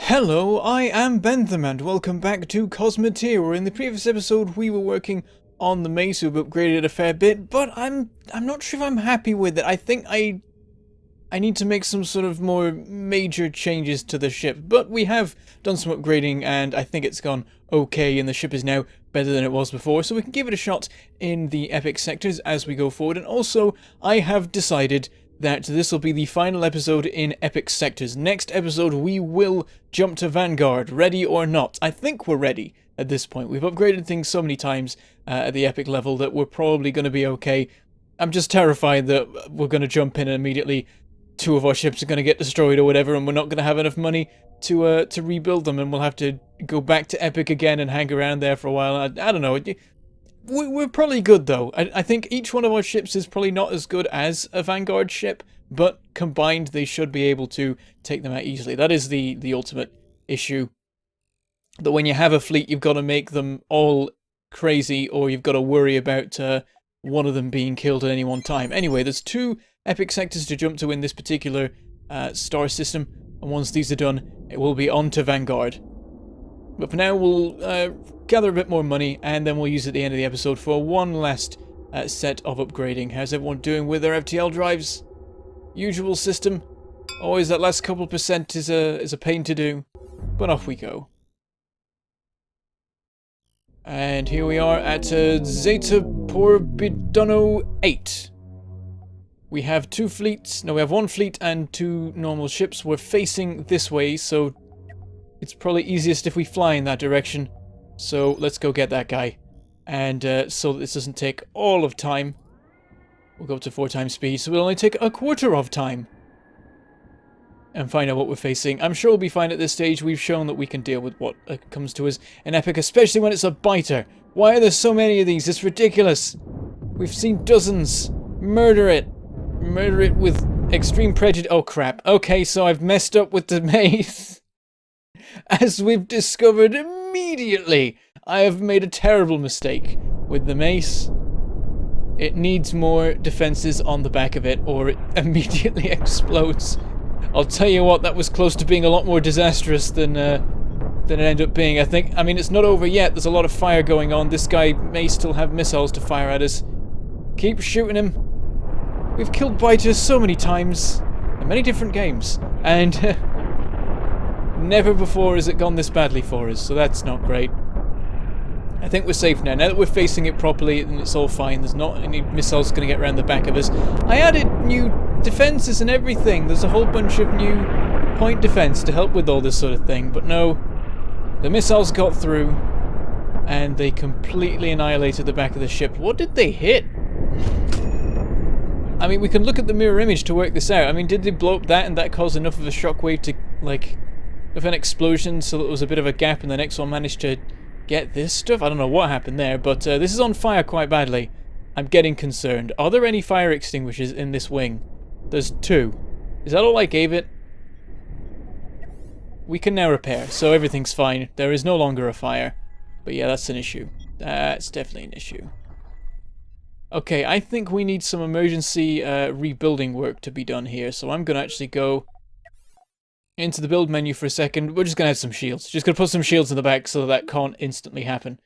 Hello, I am Bentham and welcome back to Cosmoteer, where in the previous episode we were working on the Mace. We've upgraded it a fair bit, but I'm not sure if I'm happy with it. I think I need to make some sort of more major changes to the ship, but we have done some upgrading and I think it's gone okay, and the ship is now better than it was before, so we can give it a shot in the epic sectors as we go forward. And also, I have decided that this will be the final episode in Epic Sectors. Next episode, we will jump to Vanguard, ready or not. I think we're ready at this point. We've upgraded things so many times at the Epic level that we're probably going to be okay. I'm just terrified that we're going to jump in and immediately two of our ships are going to get destroyed or whatever, and we're not going to have enough money to rebuild them, and we'll have to go back to Epic again and hang around there for a while. I don't know. We're probably good, though. I think each one of our ships is probably not as good as a Vanguard ship, but combined they should be able to take them out easily. That is the ultimate issue. That when you have a fleet, you've got to make them all crazy, or you've got to worry about one of them being killed at any one time. Anyway, there's two epic sectors to jump to in this particular star system, and once these are done, it will be on to Vanguard. But for now, we'll gather a bit more money, and then we'll use it at the end of the episode for one last set of upgrading. How's everyone doing with their FTL drives? Usual system. Always that last couple percent is a pain to do, but off we go. And here we are at Zeta Porbidono 8. We have two fleets. No, we have one fleet and two normal ships. We're facing this way, so it's probably easiest if we fly in that direction. So let's go get that guy. And so that this doesn't take all of time, we'll go up to 4 times speed, so it'll only take a quarter of time. And find out what we're facing. I'm sure we'll be fine at this stage. We've shown that we can deal with what comes to us in Epic, especially when it's a biter. Why are there so many of these? It's ridiculous. We've seen dozens. Murder it. Murder it with extreme prejudice. Oh crap. Okay, so I've messed up with the Mace. As we've discovered immediately, I have made a terrible mistake with the Mace. It needs more defenses on the back of it, or it immediately explodes. I'll tell you what, that was close to being a lot more disastrous than it ended up being. I mean, it's not over yet. There's a lot of fire going on. This guy may still have missiles to fire at us. Keep shooting him. We've killed biters so many times in many different games, and never before has it gone this badly for us, so that's not great. I think we're safe now. Now that we're facing it properly and it's all fine, there's not any missiles going to get around the back of us. I added new defenses and everything. There's a whole bunch of new point defense to help with all this sort of thing, but no. The missiles got through and they completely annihilated the back of the ship. What did they hit? I mean, we can look at the mirror image to work this out. I mean, did they blow up that and that caused enough of a shockwave to, like, of an explosion so that there was a bit of a gap and the next one managed to get this stuff? I don't know what happened there, but this is on fire quite badly. I'm getting concerned. Are there any fire extinguishers in this wing? There's 2. Is that all I gave it? We can now repair, so everything's fine. There is no longer a fire. But yeah, that's an issue. That's definitely an issue. Okay, I think we need some emergency rebuilding work to be done here, so I'm going to actually go into the build menu for a second. We're just going to add some shields. Just going to put some shields in the back so that can't instantly happen.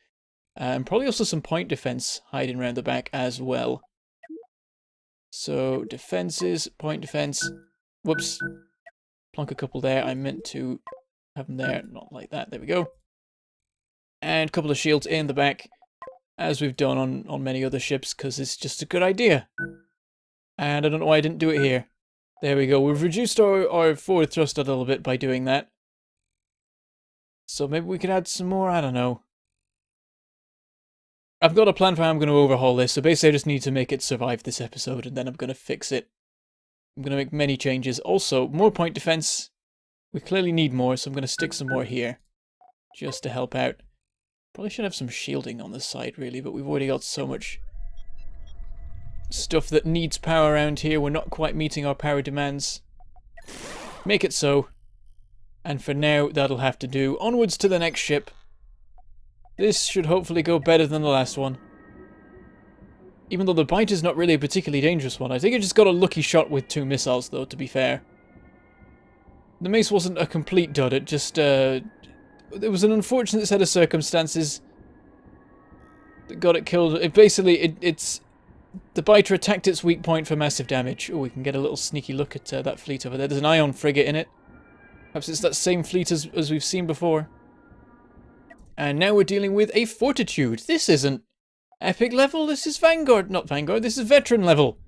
And probably also some point defense hiding around the back as well. So, defenses, point defense. Whoops. Plonk a couple there. I meant to have them there. Not like that. There we go. And a couple of shields in the back, as we've done on many other ships, because it's just a good idea. And I don't know why I didn't do it here. There we go. We've reduced our forward thrust a little bit by doing that. So maybe we could add some more, I don't know. I've got a plan for how I'm going to overhaul this, so basically I just need to make it survive this episode, and then I'm going to fix it. I'm going to make many changes. Also, more point defense. We clearly need more, so I'm going to stick some more here, just to help out. Probably should have some shielding on this side, really, but we've already got so much stuff that needs power around here. We're not quite meeting our power demands. Make it so. And for now, that'll have to do. Onwards to the next ship. This should hopefully go better than the last one. Even though the bite is not really a particularly dangerous one. I think I just got a lucky shot with 2 missiles, though, to be fair. The Mace wasn't a complete dud, it just, it was an unfortunate set of circumstances that got it killed. It's... The biter attacked its weak point for massive damage. Oh, we can get a little sneaky look at that fleet over there. There's an ion frigate in it. Perhaps it's that same fleet as we've seen before. And now we're dealing with a Fortitude. This isn't epic level, this is Vanguard. Not Vanguard, this is veteran level.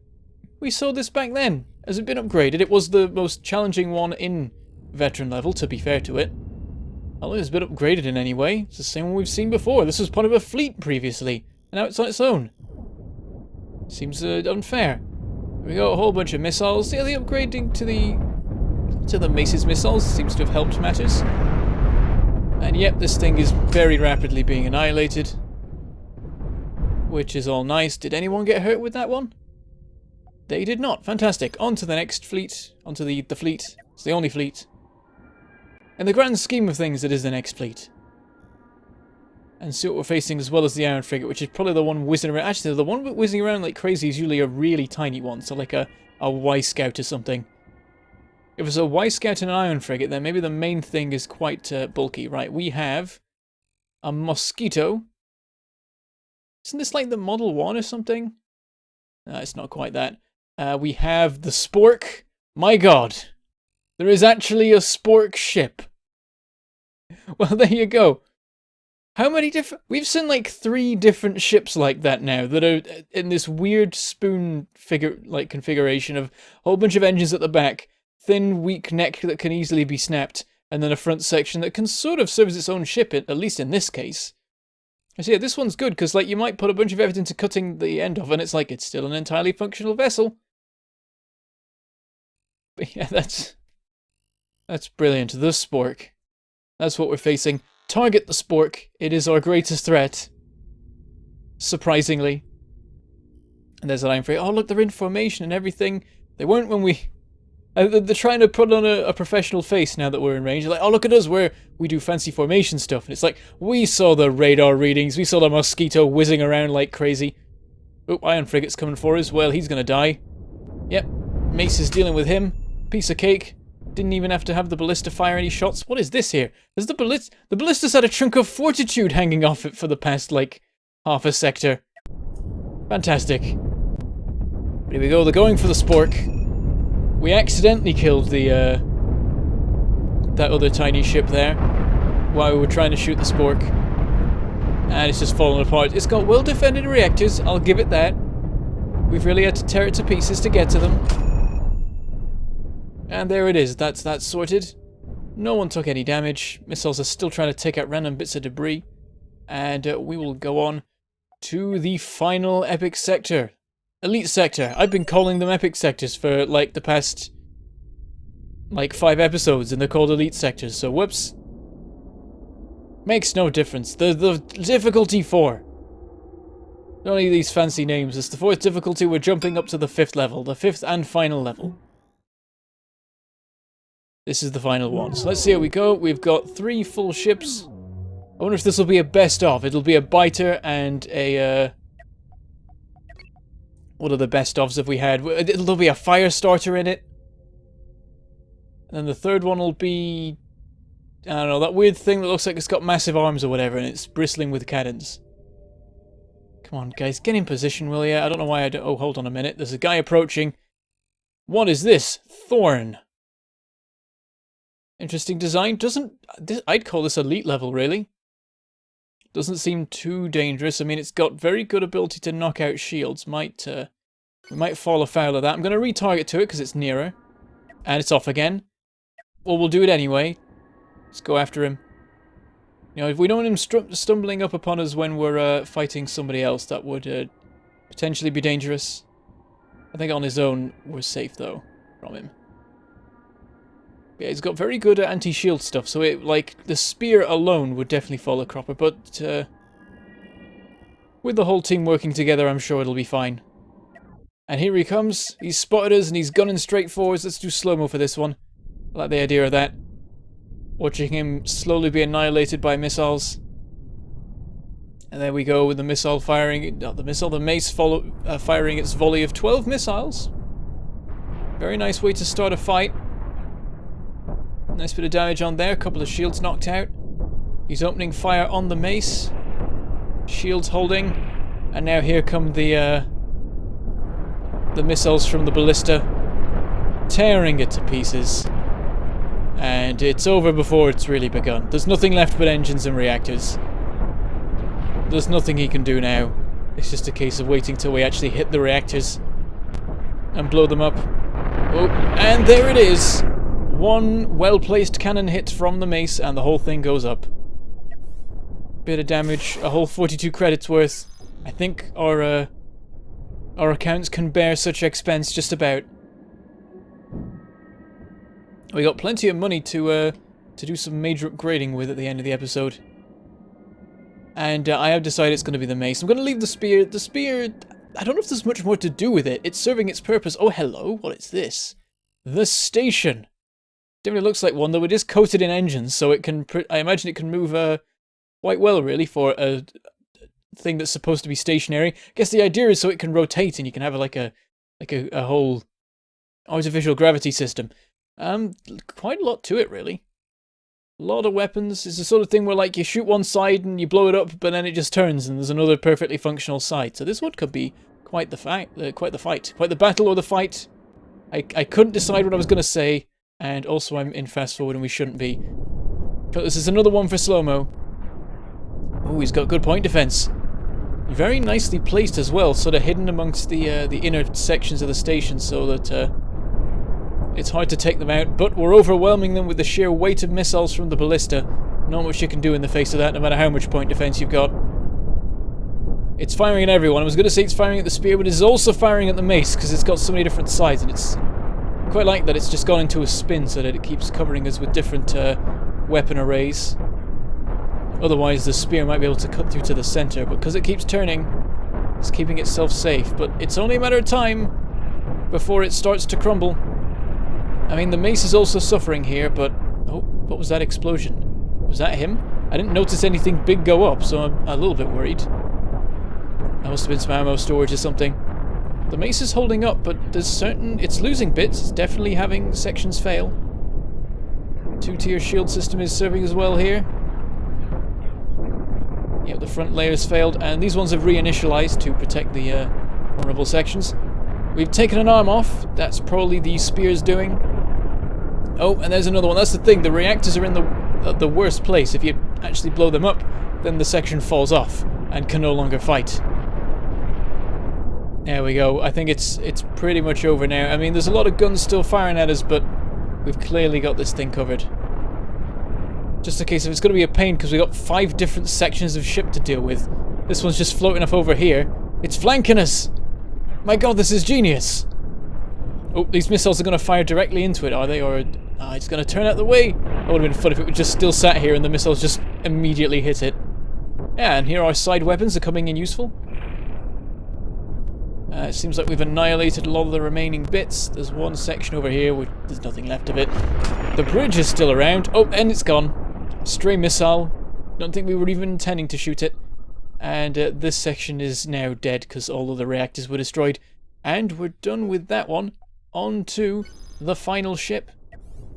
We saw this back then. Has it been upgraded? It was the most challenging one in veteran level, to be fair to it. I don't think it's been upgraded in any way. It's the same one we've seen before. This was part of a fleet previously, and now it's on its own. Seems unfair. Here we go, a whole bunch of missiles. Yeah, the upgrading to the Mace's missiles seems to have helped matters. And yep, this thing is very rapidly being annihilated. Which is all nice. Did anyone get hurt with that one? They did not. Fantastic. On to the next fleet. On to the fleet. It's the only fleet. In the grand scheme of things, it is the next fleet. And see what we're facing, as well as the Iron Frigate, which is probably the one whizzing around. Actually, the one whizzing around like crazy is usually a really tiny one. So like a Y Scout or something. If it's a Y Scout and an Iron Frigate, then maybe the main thing is quite bulky. Right, we have a Mosquito. Isn't this like the Model 1 or something? No, it's not quite that. We have the Spork. My god. There is actually a Spork ship. Well, there you go. How many different... We've seen like 3 different ships like that now that are in this weird spoon figure-like configuration of a whole bunch of engines at the back, thin, weak neck that can easily be snapped, and then a front section that can sort of serve as its own ship, at least in this case. So yeah, this one's good because like you might put a bunch of effort into cutting the end off, and it's like it's still an entirely functional vessel. But yeah, that's brilliant. The Spork. That's what we're facing. Target the Spork. It is our greatest threat. Surprisingly. And there's an Iron Frigate. Oh look, they're in formation and everything. They weren't when we... they're trying to put on a professional face now that we're in range. They're like, oh look at us, we do fancy formation stuff. And it's like, we saw the radar readings. We saw the Mosquito whizzing around like crazy. Oh, Iron Frigate's coming for us. Well, he's going to die. Yep. Mace is dealing with him. Piece of cake. Didn't even have to have the ballista fire any shots. What is this here? There's the ballista's had a chunk of Fortitude hanging off it for the past, like, half a sector. Fantastic. Here we go, they're going for the Spork. We accidentally killed the, that other tiny ship there while we were trying to shoot the Spork. And it's just fallen apart. It's got well-defended reactors, I'll give it that. We've really had to tear it to pieces to get to them. And there it is, that's sorted. No one took any damage. Missiles are still trying to take out random bits of debris. And we will go on to the final epic sector. Elite sector. I've been calling them epic sectors for like the past like 5 episodes, and they're called elite sectors, so whoops. Makes no difference. The difficulty 4. Don't need these fancy names. It's the 4th difficulty. We're jumping up to the 5th level. The 5th and final level. This is the final one. So let's see how we go. We've got 3 full ships. I wonder if this will be a best of. It'll be a biter and a... what are the best ofs have we had? There'll be a fire starter in it. And then the 3rd one will be... I don't know, that weird thing that looks like it's got massive arms or whatever, and it's bristling with cannons. Come on, guys, get in position, will ya? I don't know why I don't... Oh, hold on a minute. There's a guy approaching. What is this? Thorn. Interesting design. I'd call this elite level, really. Doesn't seem too dangerous. I mean, it's got very good ability to knock out shields. We might fall afoul of that. I'm going to retarget to it because it's nearer. And it's off again. Well, we'll do it anyway. Let's go after him. You know, if we don't want him stumbling up upon us when we're fighting somebody else, that would potentially be dangerous. I think on his own, we're safe, though, from him. Yeah, he's got very good anti-shield stuff, so it, like, the spear alone would definitely fall a cropper, but with the whole team working together, I'm sure it'll be fine. And here he comes. He's spotted us, and he's gunning straight for us. Let's do slow-mo for this one. I like the idea of that. Watching him slowly be annihilated by missiles. And there we go with the missile firing. Not the missile, the Mace firing its volley of 12 missiles. Very nice way to start a fight. Nice bit of damage on there. A couple of shields knocked out. He's opening fire on the Mace. Shields holding. And now here come the missiles from the ballista. Tearing it to pieces. And it's over before it's really begun. There's nothing left but engines and reactors. There's nothing he can do now. It's just a case of waiting till we actually hit the reactors and blow them up. Oh, and there it is! One well-placed cannon hit from the Mace and the whole thing goes up. Bit of damage, a whole 42 credits worth. I think our accounts can bear such expense just about. We got plenty of money to do some major upgrading with at the end of the episode. And I have decided it's going to be the Mace. I'm going to leave the spear. The spear, I don't know if there's much more to do with it. It's serving its purpose. Oh, hello. What is this? The station. Definitely looks like one, though it is coated in engines, so it can, I imagine it can move quite well, really, for a thing that's supposed to be stationary. I guess the idea is so it can rotate and you can have like a whole artificial gravity system. Quite a lot to it, really. A lot of weapons. It's the sort of thing where, like, you shoot one side and you blow it up, but then it just turns and there's another perfectly functional side. So this one could be quite the fight, quite the battle or the fight. I couldn't decide what I was going to say, and also I'm in fast forward and we shouldn't be. But this is another one for slow-mo. Oh, he's got good point defense. Very nicely placed as well, sort of hidden amongst the inner sections of the station, so that it's hard to take them out, but we're overwhelming them with the sheer weight of missiles from the ballista. Not much you can do in the face of that, no matter how much point defense you've got. It's firing at everyone. I was going to say it's firing at the spear, but it's also firing at the Mace, because it's got so many different sides, and it's quite like that it's just gone into a spin so that it keeps covering us with different weapon arrays. Otherwise, the spear might be able to cut through to the center, but because it keeps turning, it's keeping itself safe. But it's only a matter of time before it starts to crumble. I mean, the Mace is also suffering here, but... Oh, what was that explosion? Was that him? I didn't notice anything big go up, so I'm a little bit worried. That must have been some ammo storage or something. The Mace is holding up, but there's certain... It's losing bits. It's definitely having sections fail. Two-tier shield system is serving as well here. Yep, the front layers failed, and these ones have reinitialized to protect the vulnerable sections. We've taken an arm off. That's probably the spear's doing. Oh, and there's another one. That's the thing. The reactors are in the worst place. If you actually blow them up, then the section falls off and can no longer fight. There we go. I think it's pretty much over now. I mean, there's a lot of guns still firing at us, but we've clearly got this thing covered. Just in case if it's going to be a pain, because we've got 5 different sections of ship to deal with. This one's just floating off over here. It's flanking us! My god, this is genius! Oh, these missiles are going to fire directly into it, are they? Or it's going to turn out the way! That would have been fun if it would just still sat here and the missiles just immediately hit it. Yeah, and here our side weapons are coming in useful. It seems like we've annihilated a lot of the remaining bits. There's one section over here where there's nothing left of it. The bridge is still around. Oh, and it's gone. Stray missile. Don't think we were even intending to shoot it. And this section is now dead because all of the reactors were destroyed. And we're done with that one. On to the final ship.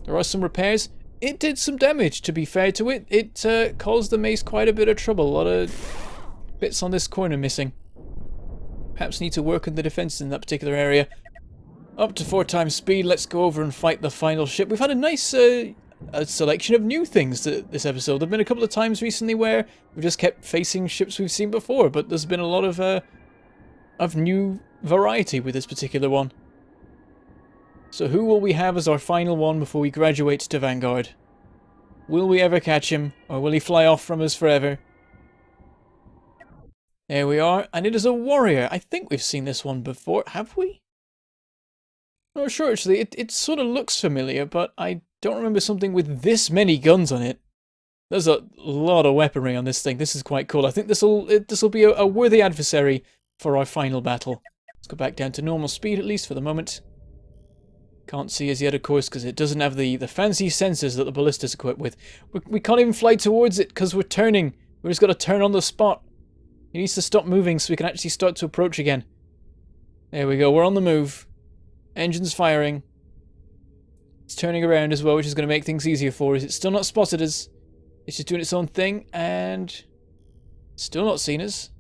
There are some repairs. It did some damage, to be fair to it. It caused the Mace quite a bit of trouble. A lot of bits on this corner missing. Perhaps need to work on the defense in that particular area. Up to 4 times speed. Let's go over and fight the final ship. We've had a nice a selection of new things this episode. There have been a couple of times recently where we've just kept facing ships we've seen before, but there's been a lot of new variety with this particular one. So who will we have as our final one before we graduate to Vanguard? Will we ever catch him, or will he fly off from us forever? There we are, and it is a warrior. I think we've seen this one before, have we? Not sure, actually. It sort of looks familiar, but I don't remember something with this many guns on it. There's a lot of weaponry on this thing. This is quite cool. I think this'll be a worthy adversary for our final battle. Let's go back down to normal speed, at least for the moment. Can't see as yet, of course, because it doesn't have the fancy sensors that the ballista's equipped with. We can't even fly towards it because we're turning. We've just got to turn on the spot. He needs to stop moving so we can actually start to approach again. There we go, we're on the move. Engines firing. It's turning around as well, which is going to make things easier for us. It's still not spotted us. It's just doing its own thing, and still not seen us.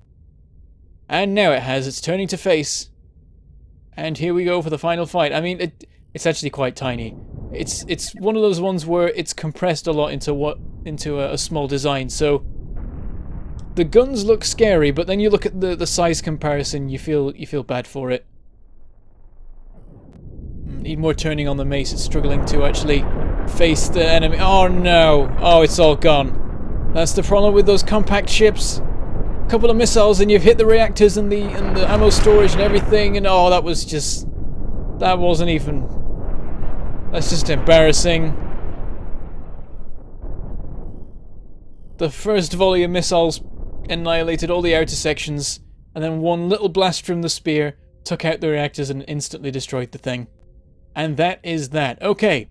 And now it has. It's turning to face. And here we go for the final fight. I mean, it's actually quite tiny. It's one of those ones where it's compressed a lot into a small design. So the guns look scary, but then you look at the size comparison, you feel bad for it. Need more turning on the mace. It's struggling to actually face the enemy. Oh no! Oh, it's all gone. That's the problem with those compact ships. A couple of missiles and you've hit the reactors and the ammo storage and everything, and oh, that wasn't even. That's just embarrassing. The first volley of missiles annihilated all the outer sections, and then one little blast from the spear took out the reactors and instantly destroyed the thing. And that is that. Okay.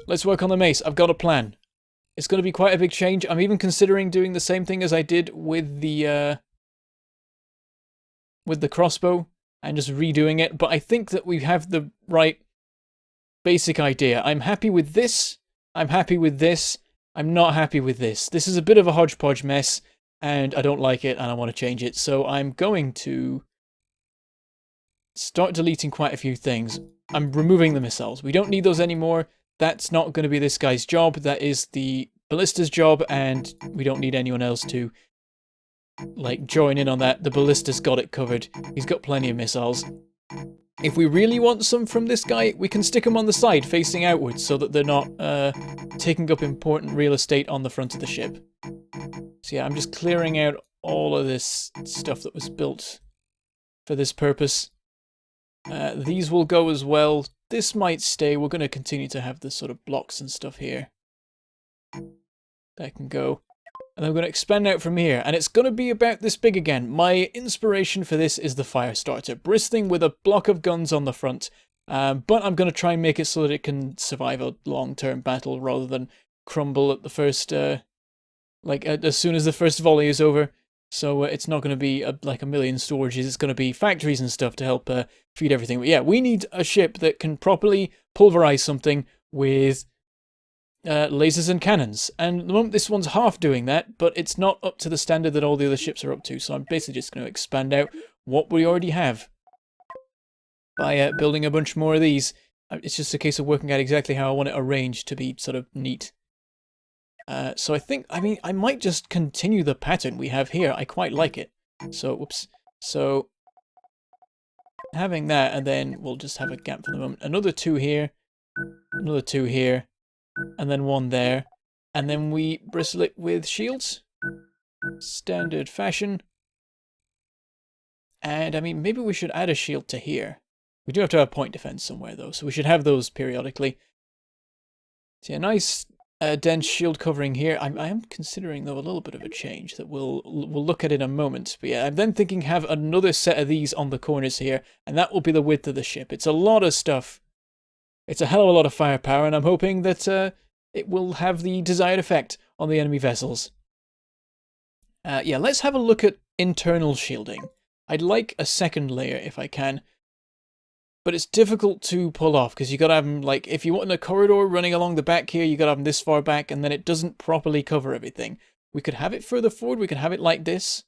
Let's work on the mace. I've got a plan. It's going to be quite a big change. I'm even considering doing the same thing as I did with the crossbow and just redoing it. But I think that we have the right basic idea. I'm happy with this. I'm happy with this. I'm not happy with this. This is a bit of a hodgepodge mess, and I don't like it, and I want to change it. So I'm going to start deleting quite a few things. I'm removing the missiles. We don't need those anymore. That's not going to be this guy's job. That is the ballista's job, and we don't need anyone else to like join in on that. The ballista's got it covered. He's got plenty of missiles. If we really want some from this guy, we can stick them on the side facing outwards so that they're not taking up important real estate on the front of the ship. So yeah, I'm just clearing out all of this stuff that was built for this purpose. These will go as well. This might stay. We're going to continue to have the sort of blocks and stuff here. That can go. And then we're going to expand out from here. And it's going to be about this big again. My inspiration for this is the fire starter, bristling with a block of guns on the front. But I'm going to try and make it so that it can survive a long-term battle rather than crumble at the first, as soon as the first volley is over. So it's not going to be like a million storages. It's going to be factories and stuff to help feed everything. But yeah, we need a ship that can properly pulverize something with lasers and cannons. And at the moment, this one's half doing that, but it's not up to the standard that all the other ships are up to. So I'm basically just going to expand out what we already have by building a bunch more of these. It's just a case of working out exactly how I want it arranged to be sort of neat. So I might just continue the pattern we have here. I quite like it. So, whoops. So, having that, and then we'll just have a gap for the moment. Another two here, another two here, and then one there. And then we bristle it with shields. Standard fashion. And, I mean, maybe we should add a shield to here. We do have to have point defense somewhere, though, so we should have those periodically. So, yeah, nice dense shield covering here. I am considering, though, a little bit of a change that we'll look at in a moment. But yeah, I'm then thinking have another set of these on the corners here, and that will be the width of the ship. It's a lot of stuff. It's a hell of a lot of firepower, and I'm hoping that it will have the desired effect on the enemy vessels. Yeah, let's have a look at internal shielding. I'd like a second layer if I can. But it's difficult to pull off because you got to have them, like, if you want a corridor running along the back here, you got to have them this far back, and then it doesn't properly cover everything. We could have it further forward. We could have it like this.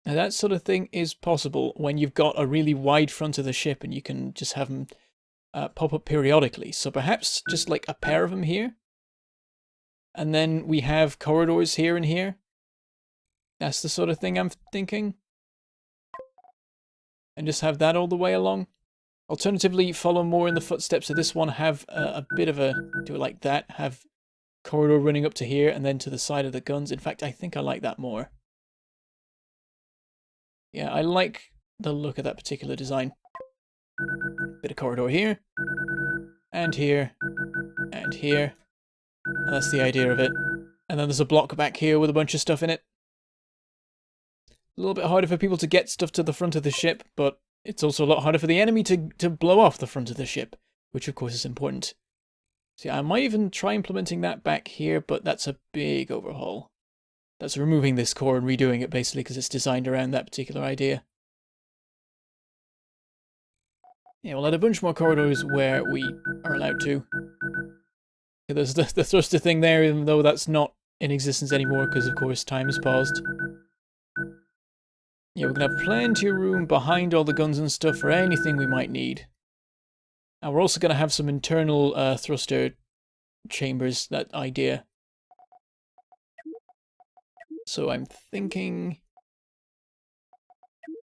Now, that sort of thing is possible when you've got a really wide front of the ship and you can just have them pop up periodically. So perhaps just like a pair of them here. And then we have corridors here and here. That's the sort of thing I'm thinking. And just have that all the way along. Alternatively, follow more in the footsteps of this one. Have a bit of a, do it like that. Have corridor running up to here and then to the side of the guns. In fact, I think I like that more. Yeah, I like the look of that particular design. Bit of corridor here. And here. And here. And that's the idea of it. And then there's a block back here with a bunch of stuff in it. A little bit harder for people to get stuff to the front of the ship, but it's also a lot harder for the enemy to blow off the front of the ship, which of course is important. See, I might even try implementing that back here, but that's a big overhaul. That's removing this core and redoing it basically because it's designed around that particular idea. Yeah, we'll add a bunch more corridors where we are allowed to. There's the thruster thing there, even though that's not in existence anymore, because of course time has paused. Yeah, we're going to have plenty of room behind all the guns and stuff for anything we might need. And we're also going to have some internal thruster chambers, that idea. So I'm thinking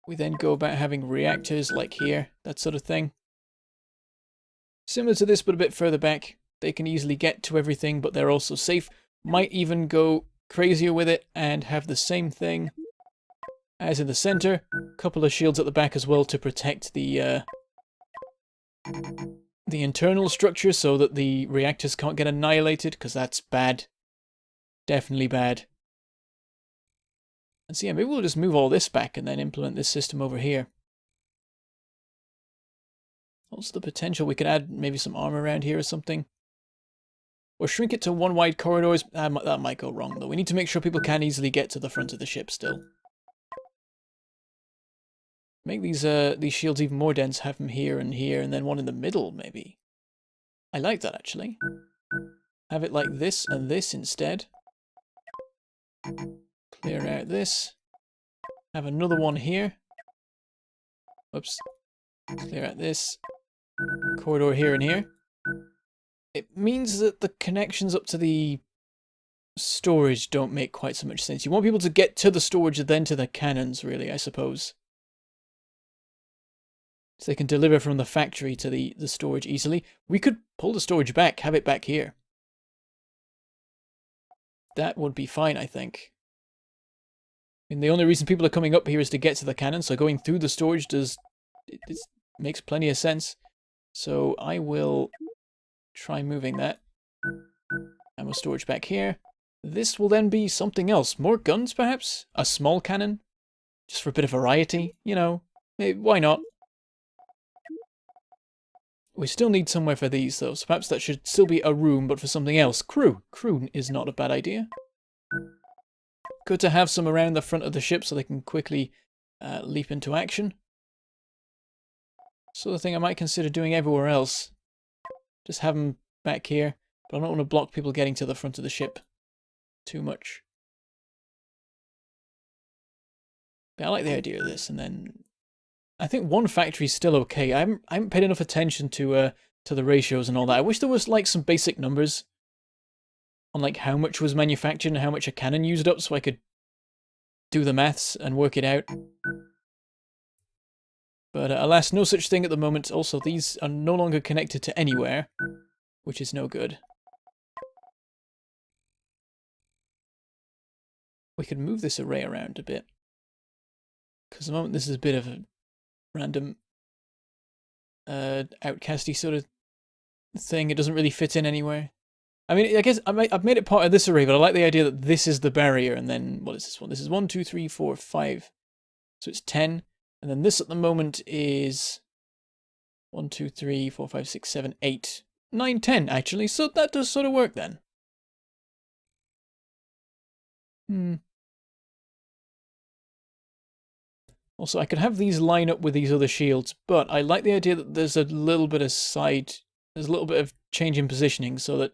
we then go about having reactors like here, that sort of thing. Similar to this, but a bit further back. They can easily get to everything, but they're also safe. Might even go crazier with it and have the same thing as in the center. A couple of shields at the back as well to protect the internal structure so that the reactors can't get annihilated, because that's bad. Definitely bad. And so yeah, maybe we'll just move all this back and then implement this system over here. Also the potential we could add maybe some armor around here or something. Or shrink it to one wide corridors. That might go wrong though. We need to make sure people can easily get to the front of the ship still. Make these shields even more dense, have them here, and then one in the middle maybe. I like that actually. Have it like this and this instead. Clear out this. Have another one here. Oops. Clear out this. Corridor here and here. It means that the connections up to the storage don't make quite so much sense. You want people to get to the storage and then to the cannons, really, I suppose. So they can deliver from the factory to the storage easily. We could pull the storage back, have it back here. That would be fine, I think. I mean, the only reason people are coming up here is to get to the cannon, so going through the storage makes plenty of sense. So I will try moving that. And we'll storage back here. This will then be something else. More guns, perhaps? A small cannon? Just for a bit of variety, you know. Why not? We still need somewhere for these, though, so perhaps that should still be a room, but for something else. Crew. Crew is not a bad idea. Good to have some around the front of the ship so they can quickly leap into action. Sort of thing I might consider doing everywhere else. Just have them back here, but I don't want to block people getting to the front of the ship too much. But I like the idea of this, and then I think one factory is still okay. I haven't paid enough attention to the ratios and all that. I wish there was like some basic numbers on like how much was manufactured and how much a cannon used up, so I could do the maths and work it out. But alas, no such thing at the moment. Also, these are no longer connected to anywhere, which is no good. We could move this array around a bit, because at the moment this is a bit of a random outcasty sort of thing. It doesn't really fit in anywhere. I mean, I guess I've made it part of this array, but I like the idea that this is the barrier, and then what is this one? This is 1, 2, 3, 4, 5. So it's 10. And then this at the moment is 1, 2, 3, 4, 5, 6, 7, 8, 9, 10 actually. So that does sort of work then. Also, I could have these line up with these other shields, but I like the idea that there's a little bit of change in positioning, so that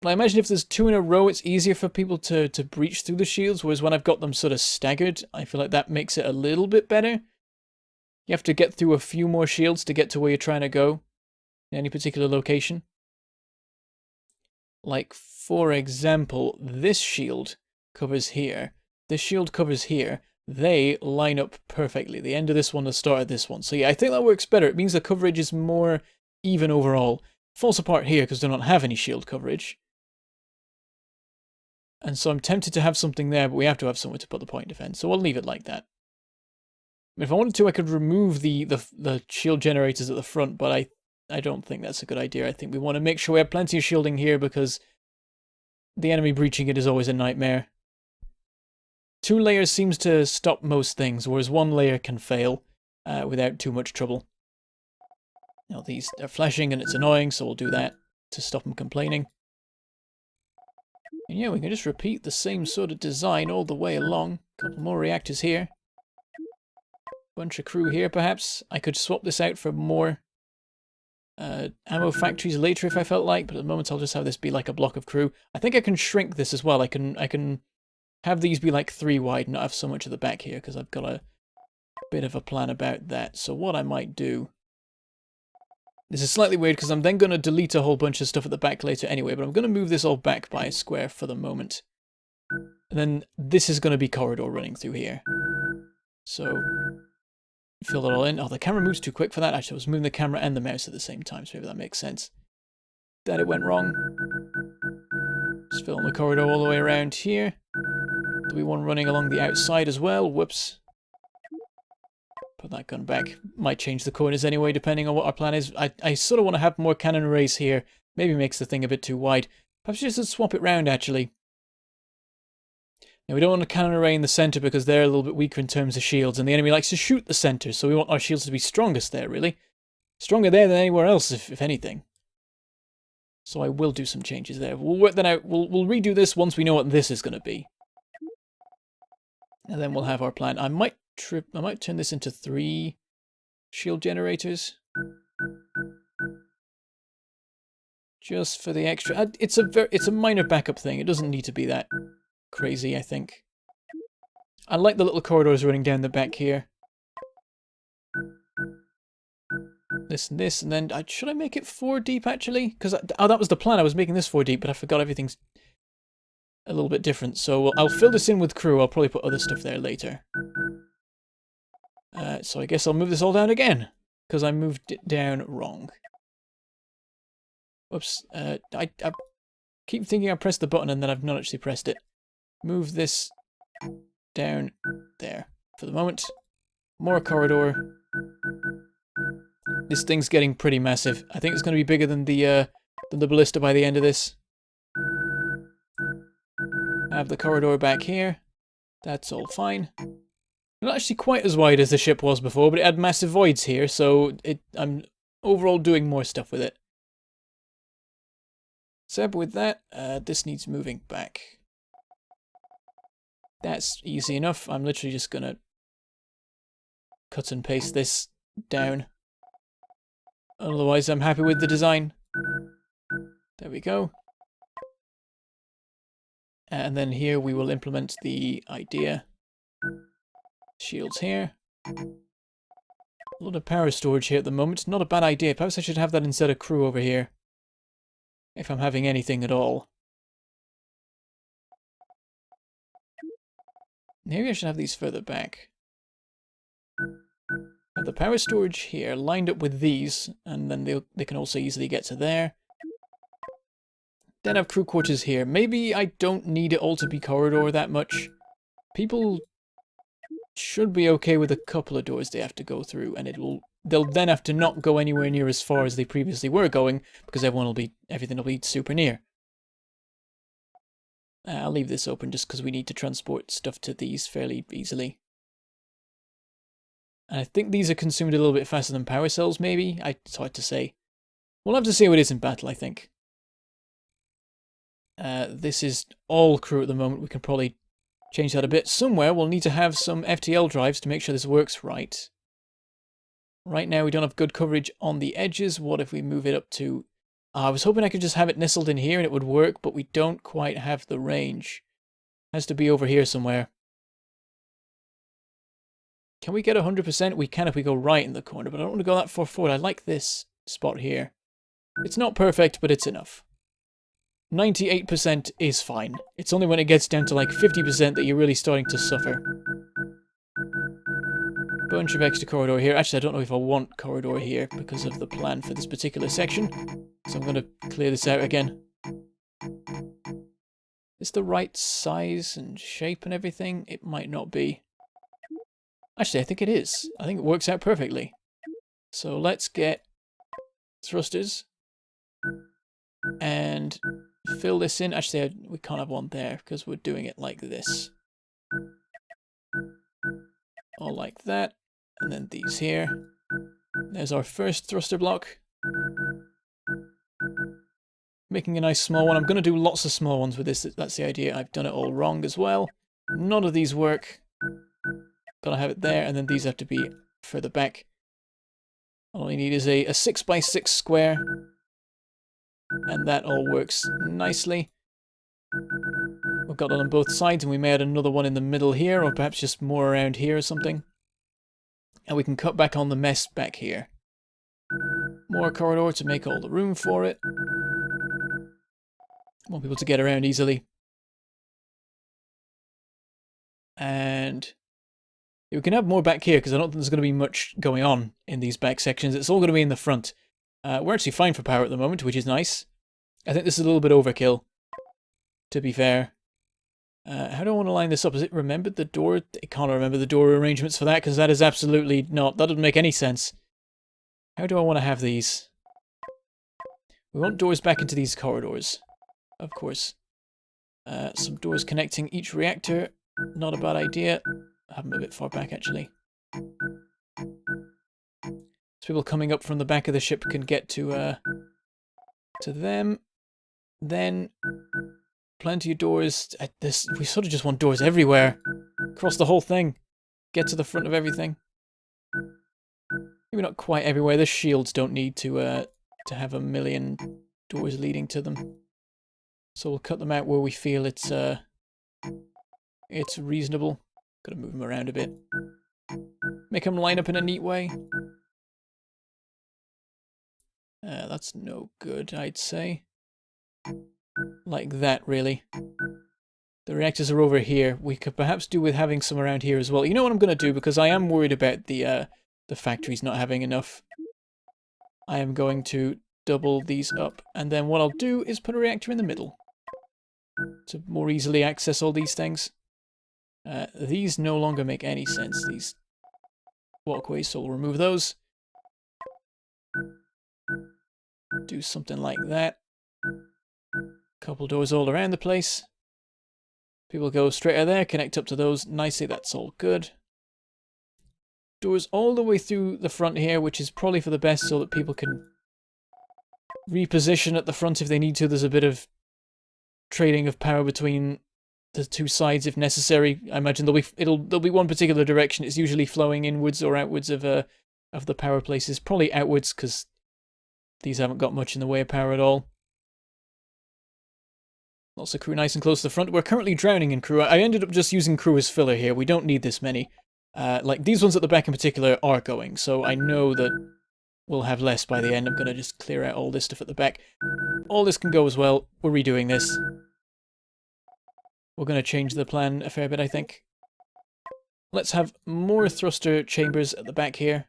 I imagine if there's 2 in a row, it's easier for people to breach through the shields, whereas when I've got them sort of staggered, I feel like that makes it a little bit better. You have to get through a few more shields to get to where you're trying to go in any particular location. Like, for example, this shield covers here. This shield covers here. They line up perfectly. The end of this one, the start of this one. So yeah, I think that works better. It means the coverage is more even overall. Falls apart here because they don't have any shield coverage. And so I'm tempted to have something there, but we have to have somewhere to put the point defense. So we'll leave it like that. If I wanted to, I could remove the shield generators at the front, but I don't think that's a good idea. I think we want to make sure we have plenty of shielding here, because the enemy breaching it is always a nightmare. 2 layers seems to stop most things, whereas 1 layer can fail without too much trouble. Now these are flashing and it's annoying, so we'll do that to stop them complaining. And yeah, we can just repeat the same sort of design all the way along. A couple more reactors here. Bunch of crew here, perhaps. I could swap this out for more ammo factories later if I felt like, but at the moment I'll just have this be like a block of crew. I think I can shrink this as well. I can have these be like 3 wide, not have so much at the back here, because I've got a bit of a plan about that. So what I might do... This is slightly weird because I'm then going to delete a whole bunch of stuff at the back later anyway, but I'm going to move this all back by a square for the moment. And then this is going to be corridor running through here. So, fill it all in. Oh, the camera moves too quick for that. Actually, I was moving the camera and the mouse at the same time, so maybe that makes sense. That it went wrong. Just fill in the corridor all the way around here. Do we want running along the outside as well? Whoops. Put that gun back. Might change the corners anyway, depending on what our plan is. I sort of want to have more cannon arrays here. Maybe makes the thing a bit too wide. Perhaps just swap it round, actually. Now, we don't want a cannon array in the center because they're a little bit weaker in terms of shields, and the enemy likes to shoot the center, so we want our shields to be strongest there, really. Stronger there than anywhere else, if anything. So I will do some changes there. We'll work that out. We'll redo this once we know what this is going to be. And then we'll have our plan. I might turn this into 3 shield generators. Just for the extra. It's a minor backup thing. It doesn't need to be that crazy, I think. I like the little corridors running down the back here. This and this, and then should I make it 4 deep actually? Because that was the plan. I was making this 4 deep, but I forgot everything's a little bit different. So I'll fill this in with crew. I'll probably put other stuff there later. So I guess I'll move this all down again, because I moved it down wrong. Oops. I keep thinking I pressed the button and then I've not actually pressed it. Move this down there for the moment. More corridor. This thing's getting pretty massive. I think it's going to be bigger than the ballista by the end of this. Have the corridor back here. That's all fine. Not actually quite as wide as the ship was before, but it had massive voids here, so I'm overall doing more stuff with it. Except with that, this needs moving back. That's easy enough. I'm literally just gonna cut and paste this down. Otherwise, I'm happy with the design. There we go. And then here we will implement the idea. Shields here. A lot of power storage here at the moment. Not a bad idea. Perhaps I should have that instead of crew over here. If I'm having anything at all. Maybe I should have these further back. Have the power storage here lined up with these, and then they can also easily get to there. Then have crew quarters here. Maybe I don't need it all to be corridor that much. People should be okay with a couple of doors they have to go through, and they'll then have to not go anywhere near as far as they previously were going, because everything will be super near. I'll leave this open just because we need to transport stuff to these fairly easily. And I think these are consumed a little bit faster than power cells, maybe? It's hard to say. We'll have to see how it is in battle, I think. This is all crew at the moment. We can probably change that a bit. Somewhere we'll need to have some FTL drives to make sure this works right. Right now we don't have good coverage on the edges. What if we move it up to... I was hoping I could just have it nestled in here and it would work, but we don't quite have the range. It has to be over here somewhere. Can we get 100%? We can if we go right in the corner, but I don't want to go that far forward. I like this spot here. It's not perfect, but it's enough. 98% is fine. It's only when it gets down to like 50% that you're really starting to suffer. Bunch of extra corridor here. Actually, I don't know if I want corridor here because of the plan for this particular section. So I'm going to clear this out again. Is the right size and shape and everything? It might not be. Actually, I think it is. I think it works out perfectly. So let's get thrusters. And fill this in. Actually, we can't have one there because we're doing it like this. All like that. And then these here. There's our first thruster block. Making a nice small one. I'm going to do lots of small ones with this. That's the idea. I've done it all wrong as well. None of these work. Gotta have it there. And then these have to be further back. All I need is a 6x6 square, and that all works nicely. We've got it on both sides, and we may add another one in the middle here, or perhaps just more around here or something. And we can cut back on the mess back here. More corridor to make all the room for it. Want people to get around easily. And we can have more back here, because I don't think there's going to be much going on in these back sections. It's all going to be in the front. We're actually fine for power at the moment, which is nice. I think this is a little bit overkill, to be fair. How do I want to line this up? Is it remembered the door? I can't remember the door arrangements for that, because that is absolutely not... That doesn't make any sense. How do I want to have these? We want doors back into these corridors, of course. Some doors connecting each reactor. Not a bad idea. Have them a bit far back, actually. So people coming up from the back of the ship can get to them. Then... Plenty of doors. We sort of just want doors everywhere. Across the whole thing. Get to the front of everything. Maybe not quite everywhere. The shields don't need to have a million doors leading to them. So we'll cut them out where we feel it's reasonable. Gotta move them around a bit. Make them line up in a neat way. That's no good, I'd say. Like that, really. The reactors are over here. We could perhaps do with having some around here as well. You know what I'm going to do? Because I am worried about the factories not having enough. I am going to double these up. And then what I'll do is put a reactor in the middle. To more easily access all these things. These no longer make any sense, these walkways, so we'll remove those. Do something like that. Couple doors all around the place. People go straight out of there, connect up to those nicely, that's all good. Doors all the way through the front here, which is probably for the best so that people can reposition at the front if they need to. There's a bit of trading of power between the two sides if necessary. I imagine there'll be one particular direction. It's usually flowing inwards or outwards of the power places. Probably outwards because these haven't got much in the way of power at all. Lots of crew nice and close to the front. We're currently drowning in crew. I ended up just using crew as filler here. We don't need this many. Like these ones at the back in particular are going, so I know that we'll have less by the end. I'm going to just clear out all this stuff at the back. All this can go as well. We're redoing this. We're going to change the plan a fair bit, I think. Let's have more thruster chambers at the back here.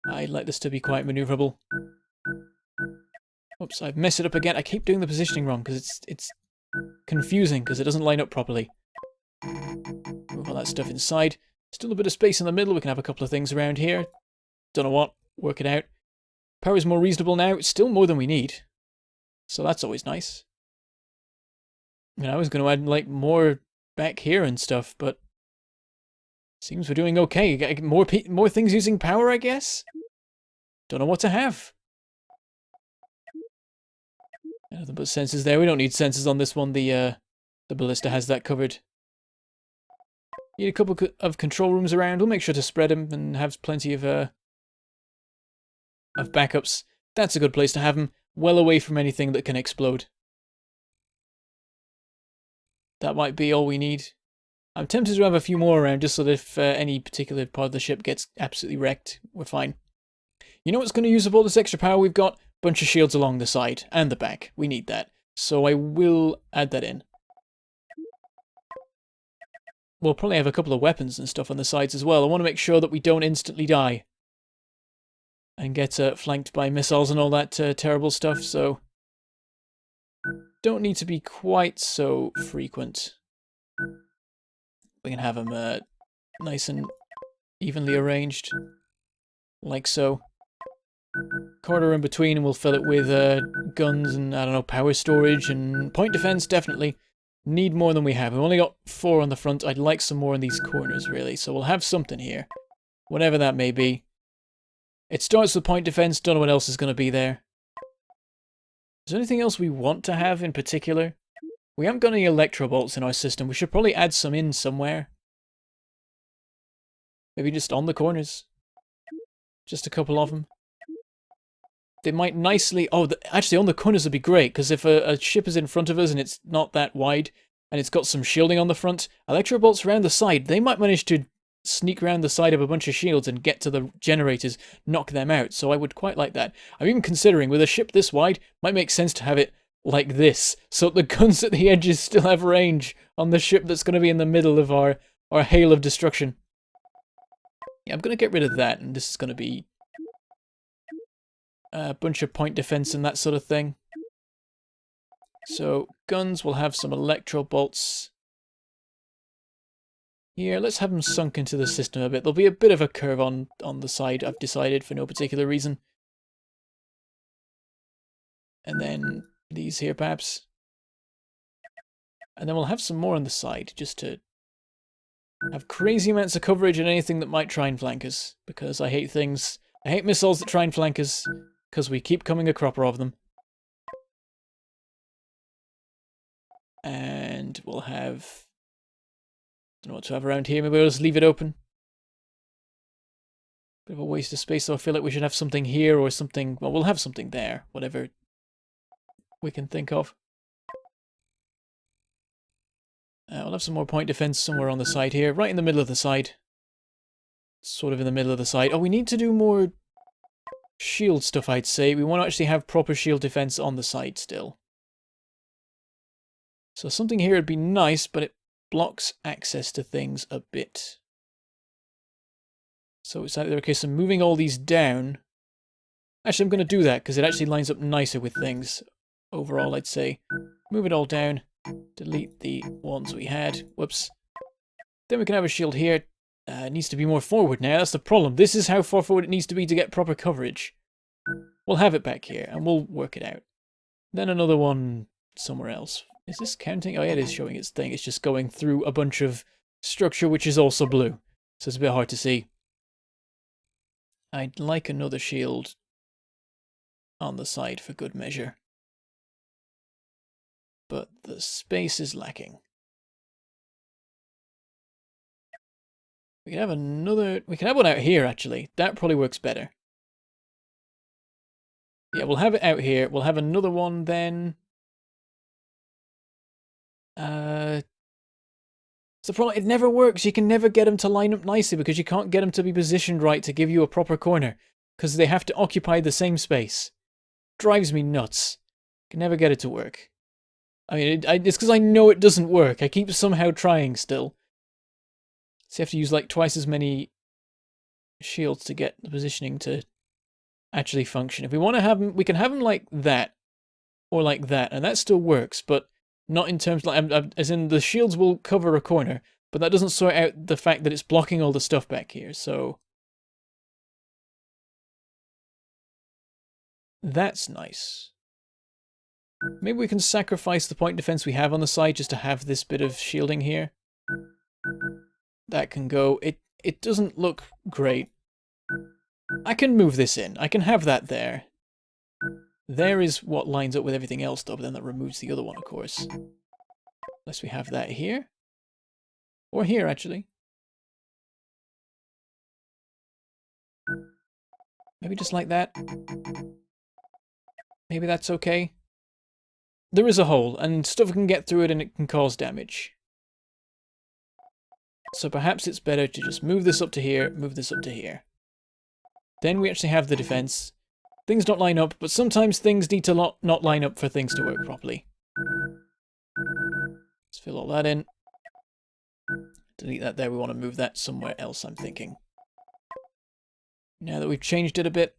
I'd like this to be quite maneuverable. Oops, I've messed it up again. I keep doing the positioning wrong because it's confusing because it doesn't line up properly. Move all that stuff inside. Still a bit of space in the middle. We can have a couple of things around here. Don't know what. Work it out. Power's more reasonable now. It's still more than we need. So that's always nice. I mean, I was going to add like more back here and stuff, but seems we're doing okay. Get more things using power, I guess. Don't know what to have. Nothing but sensors there. We don't need sensors on this one. The ballista has that covered. Need a couple of control rooms around. We'll make sure to spread them and have plenty of backups. That's a good place to have them. Well away from anything that can explode. That might be all we need. I'm tempted to have a few more around just so that if any particular part of the ship gets absolutely wrecked, we're fine. You know what's going to use up all this extra power we've got? Bunch of shields along the side and the back. We need that. So I will add that in. We'll probably have a couple of weapons and stuff on the sides as well. I want to make sure that we don't instantly die. And get flanked by missiles and all that terrible stuff, so... Don't need to be quite so frequent. We can have them nice and evenly arranged. Like so. Corridor in between and we'll fill it with guns and, I don't know, power storage and point defense, definitely. Need more than we have. We've only got 4 on the front. I'd like some more in these corners, really. So we'll have something here. Whatever that may be. It starts with point defense. Don't know what else is going to be there. Is there anything else we want to have in particular? We haven't got any electro bolts in our system. We should probably add some in somewhere. Maybe just on the corners. Just a couple of them. They might nicely... Oh, actually, on the corners would be great, because if a ship is in front of us and it's not that wide, and it's got some shielding on the front, electro bolts around the side, they might manage to sneak around the side of a bunch of shields and get to the generators, knock them out. So I would quite like that. I'm even considering, with a ship this wide, might make sense to have it like this, so the guns at the edges still have range on the ship that's going to be in the middle of our hail of destruction. Yeah, I'm going to get rid of that, and this is going to be a bunch of point defense and that sort of thing. So guns will have some electro bolts. Here, let's have them sunk into the system a bit. There'll be a bit of a curve on the side, I've decided, for no particular reason. And then these here, perhaps. And then we'll have some more on the side, just to have crazy amounts of coverage and anything that might try and flank us. Because I hate things. I hate missiles that try and flank us, because we keep coming a cropper of them. And we'll have... don't know what to have around here. Maybe we'll just leave it open. Bit of a waste of space, so I feel like we should have something here or something... Well, we'll have something there, whatever we can think of. We'll have some more point defense somewhere on the side here, right in the middle of the side. Sort of in the middle of the side. Oh, we need to do more shield stuff, I'd say. We want to actually have proper shield defense on the side still. So something here would be nice, but it blocks access to things a bit. So it's either a case of moving all these down. Actually, I'm going to do that because it actually lines up nicer with things. Overall, I'd say. Move it all down. Delete the ones we had. Whoops. Then we can have a shield here. It needs to be more forward now. That's the problem. This is how far forward it needs to be to get proper coverage. We'll have it back here and we'll work it out. Then another one somewhere else. Is this counting? Oh yeah, it is showing its thing. It's just going through a bunch of structure which is also blue. So it's a bit hard to see. I'd like another shield on the side for good measure. But the space is lacking. We can have another... We can have one out here, actually. That probably works better. Yeah, we'll have it out here. We'll have another one then... It's the problem, it never works. You can never get them to line up nicely because you can't get them to be positioned right to give you a proper corner. Because they have to occupy the same space. Drives me nuts. Can never get it to work. I mean, it's because I know it doesn't work. I keep somehow trying still. So you have to use like twice as many shields to get the positioning to actually function. If we want to have them, we can have them like that. Or like that. And that still works, but... not in terms like, as in the shields will cover a corner, but that doesn't sort out the fact that it's blocking all the stuff back here, so... that's nice. Maybe we can sacrifice the point defense we have on the side just to have this bit of shielding here. That can go. It doesn't look great. I can move this in. I can have that there. There is what lines up with everything else, though, but then that removes the other one, of course. Unless we have that here. Or here, actually. Maybe just like that. Maybe that's okay. There is a hole, and stuff can get through it and it can cause damage. So perhaps it's better to just move this up to here, move this up to here. Then we actually have the defense. Things don't line up, but sometimes things need to not line up for things to work properly. Let's fill all that in. Delete that there. We want to move that somewhere else, I'm thinking. Now that we've changed it a bit.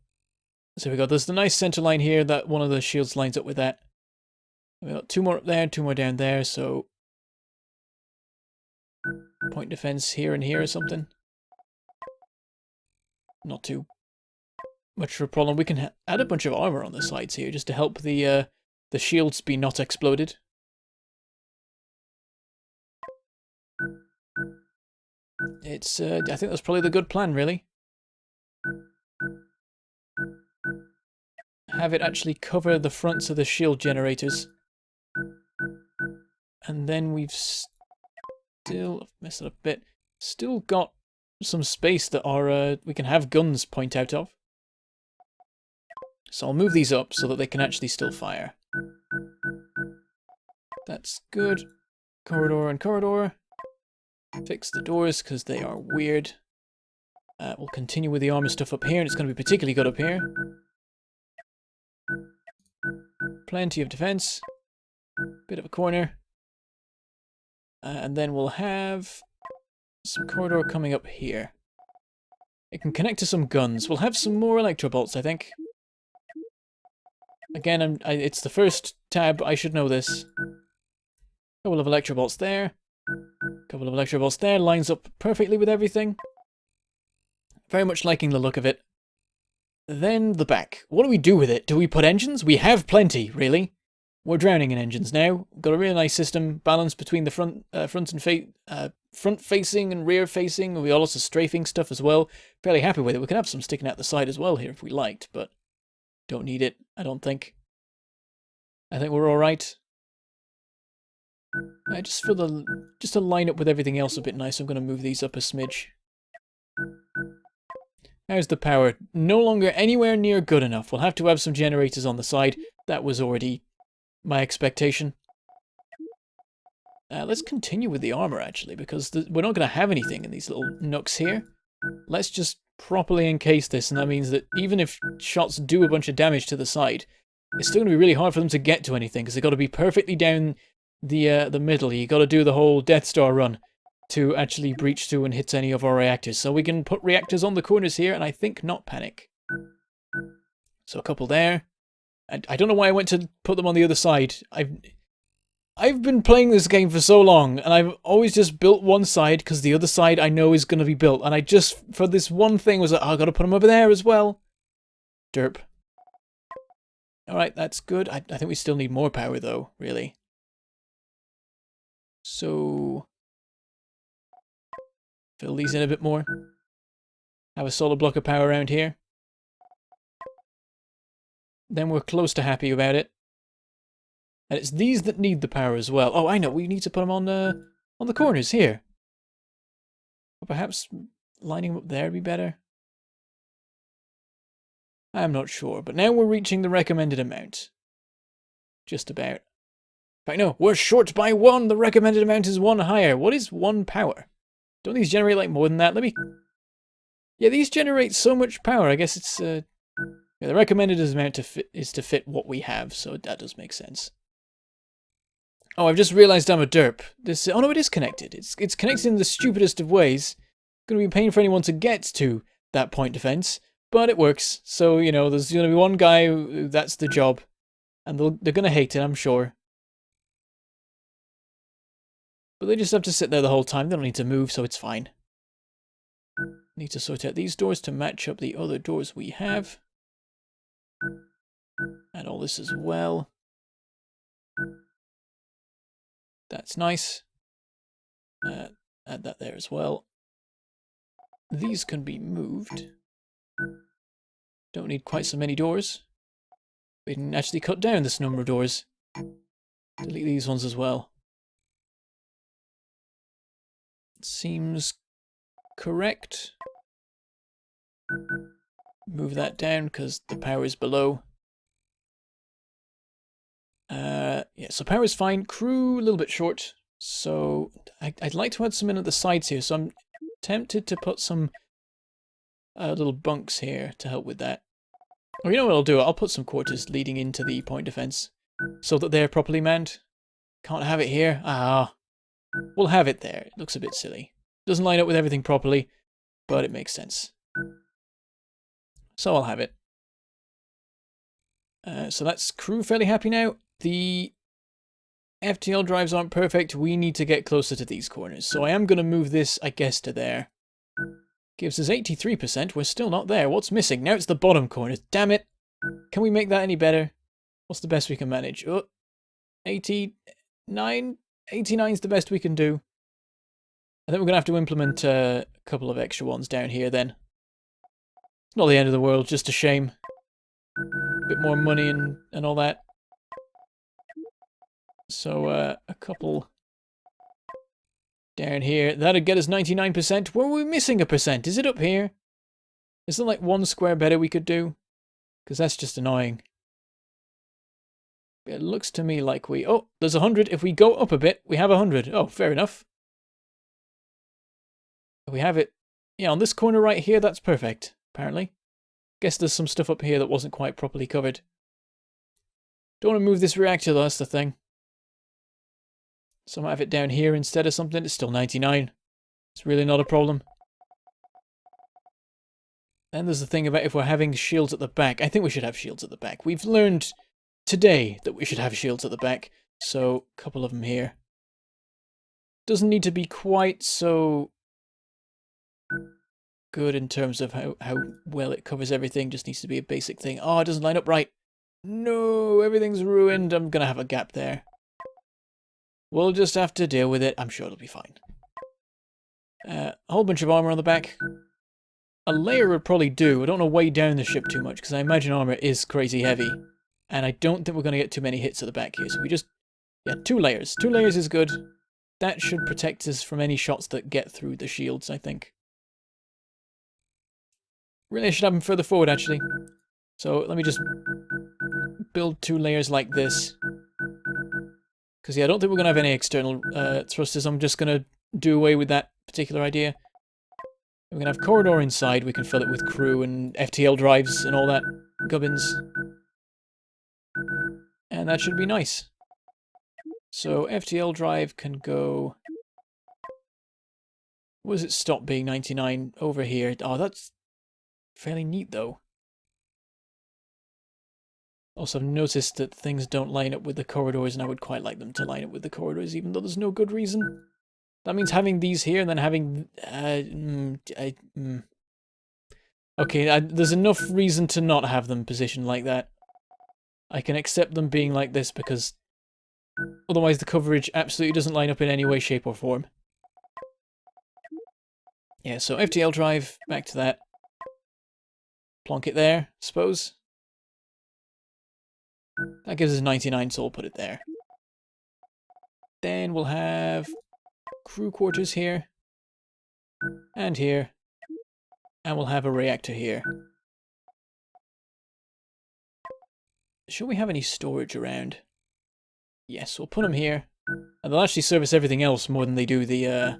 So we go. There's the nice center line here that one of the shields lines up with that. We've got two more up there, two more down there, so... point defense here and here or something. Not too much of a problem. We can add a bunch of armor on the sides here just to help the shields be not exploded. It's I think that's probably the good plan, really. Have it actually cover the fronts of the shield generators. And then we've still messed it up a bit. Still got some space that our we can have guns point out of. So I'll move these up so that they can actually still fire. That's good. Corridor and corridor. Fix the doors because they are weird. We'll continue with the armor stuff up here, and it's going to be particularly good up here. Plenty of defense. Bit of a corner. And then we'll have some corridor coming up here. It can connect to some guns. We'll have some more electro bolts, I think. Again, it's the first tab. I should know this. Couple of electro bolts there. Couple of electro bolts there. Lines up perfectly with everything. Very much liking the look of it. Then the back. What do we do with it? Do we put engines? We have plenty, really. We're drowning in engines now. Got a really nice system, balance between the front facing and rear facing. We got lots of strafing stuff as well. Fairly happy with it. We can have some sticking out the side as well here if we liked, but don't need it, I don't think. I think we're all right. Just to line up with everything else a bit nice, I'm going to move these up a smidge. How's the power? No longer anywhere near good enough. We'll have to have some generators on the side. That was already my expectation. Let's continue with the armor, actually, because we're not going to have anything in these little nooks here. Let's just properly encase this, and that means that even if shots do a bunch of damage to the side, it's still going to be really hard for them to get to anything, because they've got to be perfectly down the middle. You got to do the whole Death Star run to actually breach through and hit any of our reactors. So we can put reactors on the corners here, and I think not panic. So a couple there. And I don't know why I went to put them on the other side. I've been playing this game for so long, and I've always just built one side, because the other side I know is going to be built. And I just, for this one thing, was like, oh, I've got to put them over there as well. Derp. Alright, that's good. I think we still need more power, though, really. So fill these in a bit more. Have a solid block of power around here. Then we're close to happy about it. And it's these that need the power as well. Oh, I know. We need to put them on the corners here. Or perhaps lining them up there would be better. I'm not sure. But now we're reaching the recommended amount. Just about. In fact, no. We're short by 1. The recommended amount is 1 higher. What is 1 power? Don't these generate like more than that? Let me... Yeah, these generate so much power. I guess it's... Yeah, the recommended amount is to fit what we have, so that does make sense. Oh, I've just realised I'm a derp. Oh no, it is connected. It's connected in the stupidest of ways. It's going to be a pain for anyone to get to that point defence, but it works. So, you know, there's going to be one guy who that's the job, and they're going to hate it, I'm sure. But they just have to sit there the whole time. They don't need to move, so it's fine. Need to sort out these doors to match up the other doors we have. And all this as well. That's nice. Add that there as well. These can be moved. Don't need quite so many doors. We can actually cut down this number of doors. Delete these ones as well. Seems correct. Move that down because the power is below. Yeah, so power is fine. Crew a little bit short. So I'd like to add some in at the sides here. So I'm tempted to put some little bunks here to help with that. Or you know what I'll do? I'll put some quarters leading into the point defense so that they're properly manned. Can't have it here. Ah, we'll have it there. It looks a bit silly. Doesn't line up with everything properly, but it makes sense. So I'll have it. So that's crew fairly happy now. The FTL drives aren't perfect. We need to get closer to these corners. So I am going to move this, I guess, to there. Gives us 83%. We're still not there. What's missing? Now it's the bottom corners. Damn it. Can we make that any better? What's the best we can manage? Oh, 89? 89 is the best we can do. I think we're going to have to implement a couple of extra ones down here then. It's not the end of the world, just a shame. A bit more money and all that. So, a couple Down here. That'd get us 99%. Were we missing a percent? Is it up here? Is there like one square better we could do? Because that's just annoying. It looks to me like we... Oh, there's 100. If we go up a bit, we have 100. Oh, fair enough. We have it... Yeah, on this corner right here, that's perfect, apparently. Guess there's some stuff up here that wasn't quite properly covered. Don't want to move this reactor, though, that's the thing. So I might have it down here instead of something. It's still 99. It's really not a problem. Then there's the thing about if we're having shields at the back. I think we should have shields at the back. We've learned today that we should have shields at the back. So, a couple of them here. Doesn't need to be quite so good in terms of how well it covers everything. Just needs to be a basic thing. Oh, it doesn't line up right. No, everything's ruined. I'm going to have a gap there. We'll just have to deal with it. I'm sure it'll be fine. A whole bunch of armor on the back. A layer would probably do. I don't want to weigh down the ship too much, because I imagine armor is crazy heavy. And I don't think we're going to get too many hits at the back here. So we just... Yeah, 2 layers. 2 layers is good. That should protect us from any shots that get through the shields, I think. Really, I should have them further forward, actually. So let me just build 2 layers like this. Because, yeah, I don't think we're going to have any external thrusters. I'm just going to do away with that particular idea. We're going to have corridor inside. We can fill it with crew and FTL drives and all that gubbins. And that should be nice. So FTL drive can go... What does it stop being 99 over here? Oh, that's fairly neat, though. Also, I've noticed that things don't line up with the corridors, and I would quite like them to line up with the corridors, even though there's no good reason. That means having these here and then having... Okay, there's enough reason to not have them positioned like that. I can accept them being like this because otherwise the coverage absolutely doesn't line up in any way, shape or form. Yeah, so FTL drive, back to that. Plonk it there, suppose. That gives us 99, so we'll put it there. Then we'll have crew quarters here. And here. And we'll have a reactor here. Should we have any storage around? Yes, we'll put them here. And they'll actually service everything else more than they do the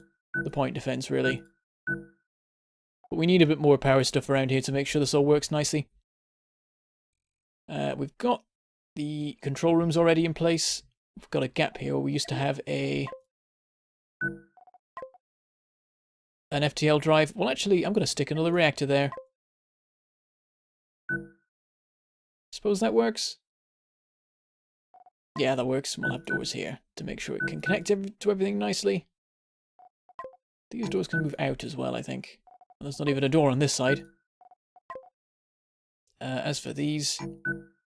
point defense, really. But we need a bit more power stuff around here to make sure this all works nicely. We've got the control rooms already in place. We've got a gap here where we used to have an FTL drive. Well, actually, I'm going to stick another reactor there. Suppose that works? Yeah, that works. We'll have doors here to make sure it can connect to everything nicely. These doors can move out as well, I think. There's not even a door on this side. As for these,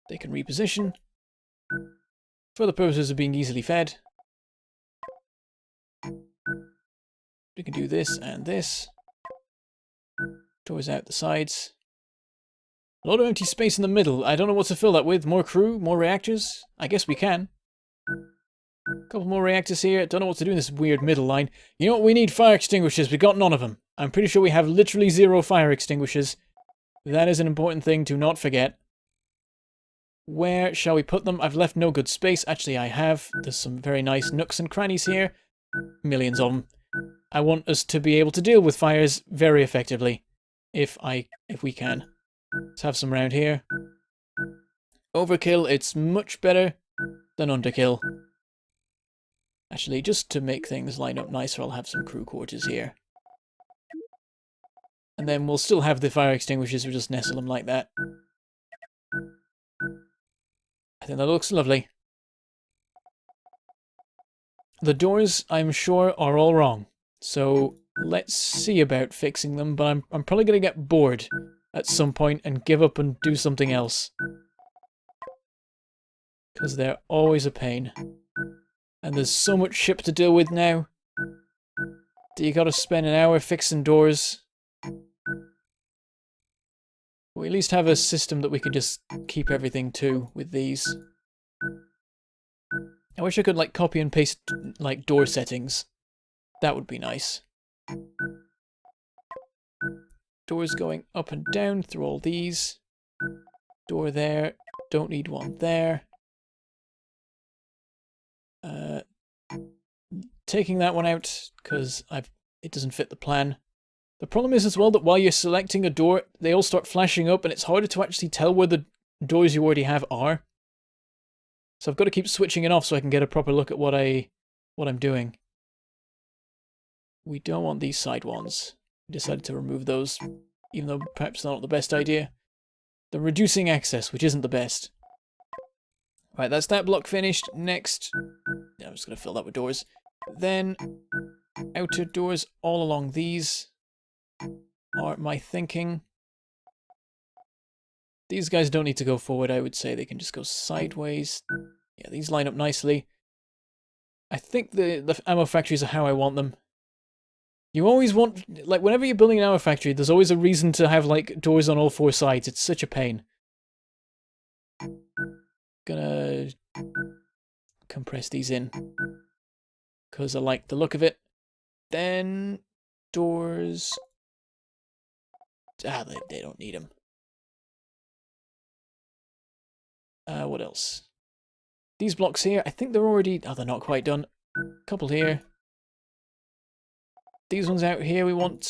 they can reposition for the purposes of being easily fed. We can do this and this. Doors out the sides. A lot of empty space in the middle. I don't know what to fill that with. More crew? More reactors? I guess we can. A couple more reactors here. Don't know what to do in this weird middle line. You know what? We need fire extinguishers. We got none of them. I'm pretty sure we have literally 0 fire extinguishers. That is an important thing to not forget. Where shall we put them? I've left no good space. Actually, I have. There's some very nice nooks and crannies here. Millions of them. I want us to be able to deal with fires very effectively. If we can. Let's have some round here. Overkill, it's much better than underkill. Actually, just to make things line up nicer, I'll have some crew quarters here. And then we'll still have the fire extinguishers, we'll just nestle them like that. I think that looks lovely. The doors, I'm sure, are all wrong. So let's see about fixing them, but I'm probably going to get bored at some point and give up and do something else. Because they're always a pain. And there's so much ship to deal with now. Do you gotta spend an hour fixing doors? We at least have a system that we can just keep everything to with these. I wish I could like copy and paste like door settings That would be nice. Doors going up and down through all these. Door there. Don't need one there. Taking that one out because it doesn't fit the plan. The problem is as well that while you're selecting a door, they all start flashing up and it's harder to actually tell where the doors you already have are. So I've got to keep switching it off so I can get a proper look at what I'm doing. We don't want these side ones. We decided to remove those, even though perhaps not the best idea. They're reducing access, which isn't the best. Right, that's that block finished. Next, yeah, I'm just going to fill that with doors. Then, outer doors all along these are my thinking. These guys don't need to go forward, I would say. They can just go sideways. Yeah, these line up nicely. I think the ammo factories are how I want them. You always want, like, whenever you're building an ammo factory, there's always a reason to have, like, doors on all four sides. It's such a pain. Gonna compress these in because I like the look of it. Then doors. They don't need them. What else? These blocks here, I think they're already. Oh, they're not quite done. Couple here. These ones out here, we want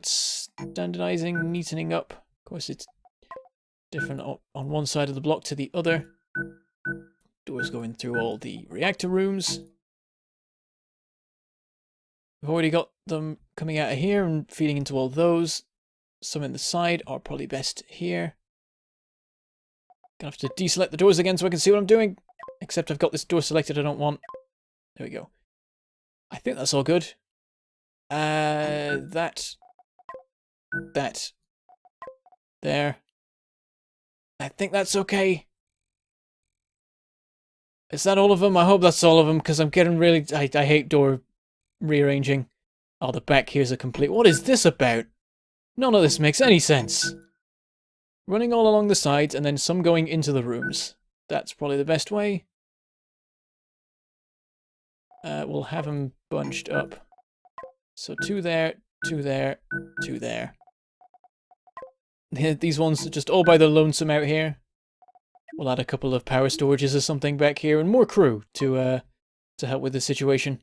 standardizing, neatening up. Of course, it's different on one side of the block to the other. Doors going through all the reactor rooms. We've already got them coming out of here and feeding into all those. Some in the side are probably best here. Gonna have to deselect the doors again so I can see what I'm doing. Except I've got this door selected I don't want. There we go. I think that's all good. That. There. I think that's okay. Is that all of them? I hope that's all of them, because I'm getting really... I hate door rearranging. Oh, the back here's a complete... What is this about? None of this makes any sense. Running all along the sides, and then some going into the rooms. That's probably the best way. We'll have them bunched up. So 2 there, 2 there, 2 there. These ones are just all by the lonesome out here. We'll add a couple of power storages or something back here, and more crew to help with the situation.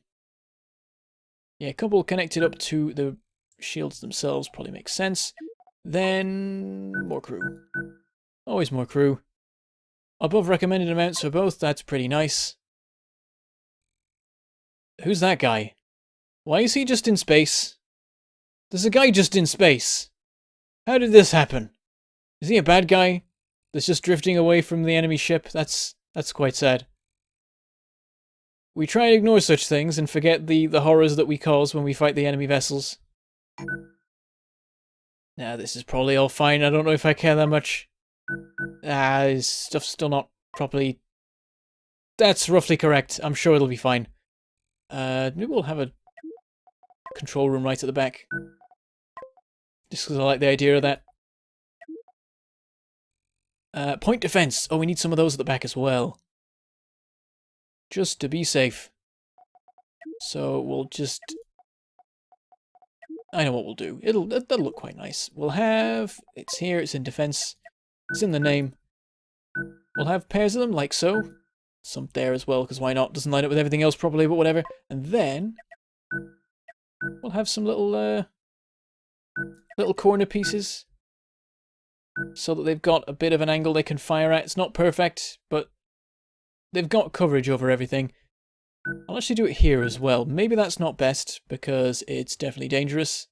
Yeah, a couple connected up to the shields themselves probably makes sense. Then more crew. Always more crew. Above recommended amounts for both, that's pretty nice. Who's that guy? Why is he just in space? There's a guy just in space. How did this happen? Is he a bad guy that's just drifting away from the enemy ship? That's quite sad. We try and ignore such things and forget the horrors that we cause when we fight the enemy vessels. Nah, this is probably all fine. I don't know if I care that much. His stuff's still not properly... That's roughly correct. I'm sure it'll be fine. Maybe we'll have a control room right at the back. Just because I like the idea of that. Point defense. Oh, we need some of those at the back as well. Just to be safe. So we'll just... I know what we'll do. That'll look quite nice. We'll have... It's here, it's in defense. It's in the name. We'll have pairs of them, like so. Some there as well, because why not? Doesn't line up with everything else properly, but whatever. And then... we'll have some little corner pieces. So that they've got a bit of an angle they can fire at. It's not perfect, but they've got coverage over everything. I'll actually do it here as well. Maybe that's not best, because it's definitely dangerous.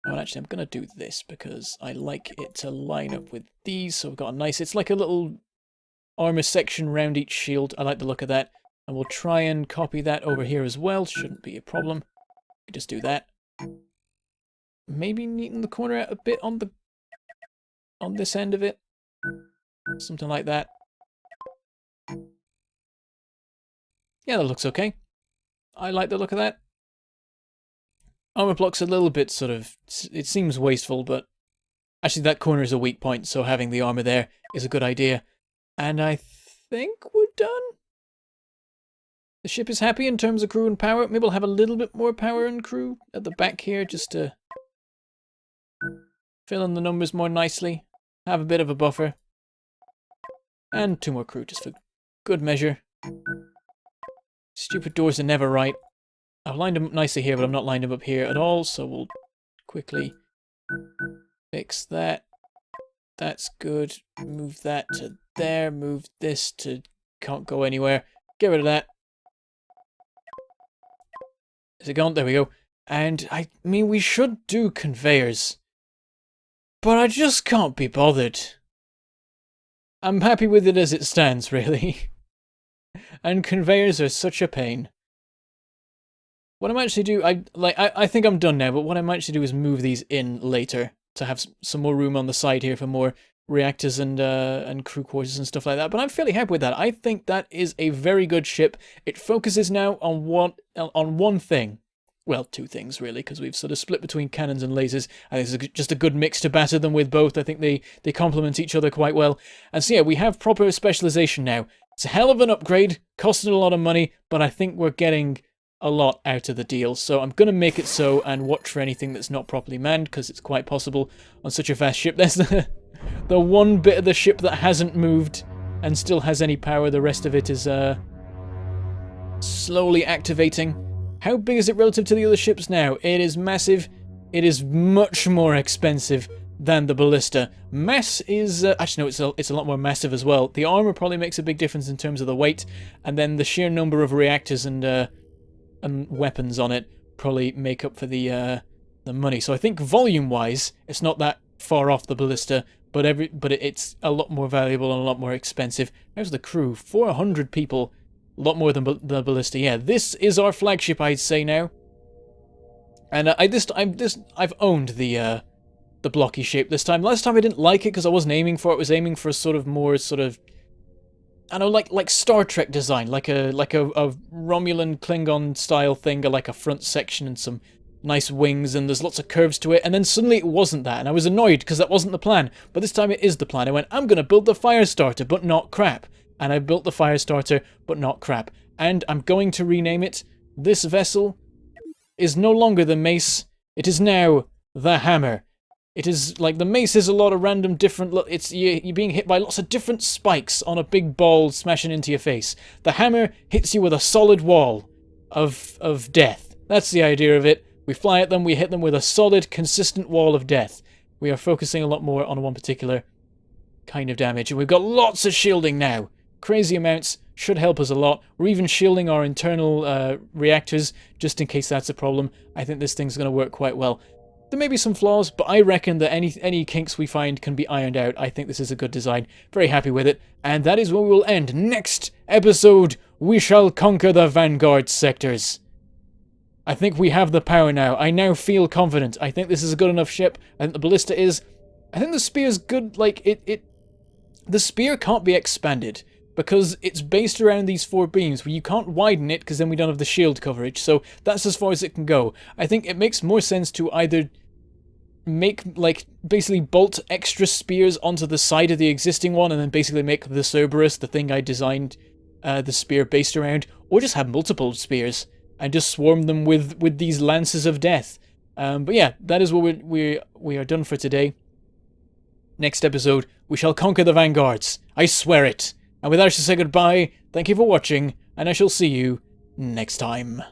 Oh, and actually, I'm going to do this, because I like it to line up with these. So we've got a nice... It's like a little armor section around each shield. I like the look of that. And we'll try and copy that over here as well. Shouldn't be a problem. Just do that. Maybe neaten the corner out a bit on this end of it. Something like that. Yeah, that looks okay. I like the look of that. Armor block's a little bit sort of... It seems wasteful, but... Actually, that corner is a weak point, so having the armor there is a good idea. And I think we're done? The ship is happy in terms of crew and power. Maybe we'll have a little bit more power and crew at the back here just to fill in the numbers more nicely. Have a bit of a buffer. And 2 more crew just for good measure. Stupid doors are never right. I've lined them up nicely here, but I'm not lined them up here at all, so we'll quickly fix that. That's good. Move that to there. Move this to can't go anywhere. Get rid of that. Is it gone? There we go. And I mean, we should do conveyors, but I just can't be bothered. I'm happy with it as it stands, really. And conveyors are such a pain. What I might actually do, I think I'm done now, but what I might actually do is move these in later to have some more room on the side here for more reactors and crew quarters and stuff like that. But I'm fairly happy with that. I think that is a very good ship. It focuses now on one thing. Well, 2 things really, because we've sort of split between cannons and lasers. I think it's just a good mix to batter them with both. I think they complement each other quite well. And so yeah, we have proper specialization now. It's a hell of an upgrade, costing a lot of money, but I think we're getting a lot out of the deal. So I'm going to make it so and watch for anything that's not properly manned, because it's quite possible on such a fast ship. There's the one bit of the ship that hasn't moved and still has any power. The rest of it is slowly activating. How big is it relative to the other ships now? It is massive. It is much more expensive than the ballista. Mass is... actually, no, it's a lot more massive as well. The armor probably makes a big difference in terms of the weight, and then the sheer number of reactors and weapons on it probably make up for the money. So I think volume-wise, it's not that far off the ballista, but it's a lot more valuable and a lot more expensive. How's the crew? 400 people. A lot more than the ballista. Yeah, this is our flagship, I'd say now. And I've owned the blocky shape this time. Last time I didn't like it because I wasn't aiming for it. I was aiming for a sort of more I don't know, like Star Trek design, like a Romulan Klingon style thing, or like a front section and some nice wings, and there's lots of curves to it. And then suddenly it wasn't that, and I was annoyed because that wasn't the plan. But this time it is the plan. I went, I'm gonna build the fire starter, but not crap. And I built the fire starter, but not crap. And I'm going to rename it. This vessel is no longer the Mace. It is now the Hammer. It is like the Mace is a lot of random different... You're being hit by lots of different spikes on a big ball smashing into your face. The Hammer hits you with a solid wall of death. That's the idea of it. We fly at them, we hit them with a solid, consistent wall of death. We are focusing a lot more on one particular kind of damage. And we've got lots of shielding now. Crazy amounts, should help us a lot. We're even shielding our internal reactors, just in case that's a problem. I think this thing's going to work quite well. There may be some flaws, but I reckon that any kinks we find can be ironed out. I think this is a good design. Very happy with it. And that is where we will end. Next episode, we shall conquer the Vanguard sectors. I think we have the power now. I now feel confident. I think this is a good enough ship. I think the ballista is. I think the spear's good. Like, the spear can't be expanded, because it's based around these 4 beams, where you can't widen it because then we don't have the shield coverage, so that's as far as it can go. I think it makes more sense to either make, like, basically bolt extra spears onto the side of the existing one and then basically make the Cerberus, the thing I designed the spear based around, or just have multiple spears and just swarm them with these lances of death. But yeah, that is what we are done for today. Next episode, we shall conquer the Vanguards. I swear it. And with that, I shall say goodbye, thank you for watching, and I shall see you next time.